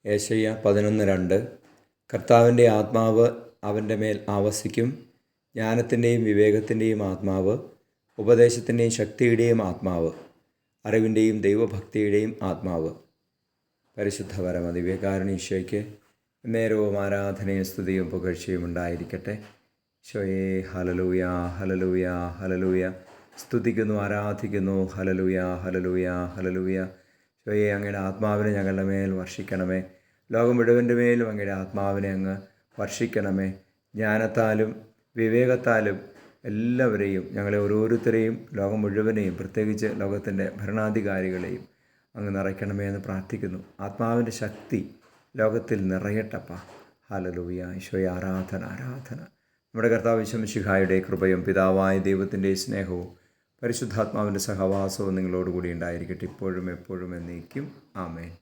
യേശയ്യ 11:2 കർത്താവിൻ്റെ ആത്മാവ് അവൻ്റെ മേൽ ആവസിക്കും, ജ്ഞാനത്തിൻ്റെയും വിവേകത്തിൻ്റെയും ആത്മാവ്, ഉപദേശത്തിൻ്റെയും ശക്തിയുടെയും ആത്മാവ്, അറിവിൻ്റെയും ദൈവഭക്തിയുടെയും ആത്മാവ്. പരിശുദ്ധ പരമ ദിവ്യകാരുണ്യ ഈശോയ്ക്ക് നേരവും ആരാധനയും സ്തുതിയും പുകഴ്ചയും ഉണ്ടായിരിക്കട്ടെ. ഈശോയെ ഹല്ലേലൂയ, ഹല്ലേലൂയ, ഹല്ലേലൂയ. സ്തുതിക്കുന്നു, ആരാധിക്കുന്നു. Hallelujah, hallelujah, hallelujah. ഈശോയെ, അങ്ങയുടെ ആത്മാവിനെ ഞങ്ങളുടെ മേൽ വർഷിക്കണമേ. ലോകം മുഴുവൻ്റെ മേലും അങ്ങയുടെ ആത്മാവിനെ അങ്ങ് വർഷിക്കണമേ. ജ്ഞാനത്താലും വിവേകത്താലും എല്ലാവരെയും, ഞങ്ങളെ ഓരോരുത്തരെയും, ലോകം മുഴുവനെയും, പ്രത്യേകിച്ച് ലോകത്തിൻ്റെ ഭരണാധികാരികളെയും അങ്ങ് നിറയ്ക്കണമേ എന്ന് പ്രാർത്ഥിക്കുന്നു. ആത്മാവിൻ്റെ ശക്തി ലോകത്തിൽ നിറയട്ടപ്പ. ഹല്ലേലൂയ. ഈശോയെ ആരാധന, ആരാധന. നമ്മുടെ കർത്താവ് ഈശോ മിശിഹായുടെ കൃപയും പിതാവായ ദൈവത്തിൻ്റെ സ്നേഹവും പരിശുദ്ധാത്മാവിൻ്റെ സഹവാസവും നിങ്ങളോടുകൂടി ഉണ്ടായിരിക്കട്ടെ, ഇപ്പോഴും എപ്പോഴും എന്നേക്കും. ആമേൻ.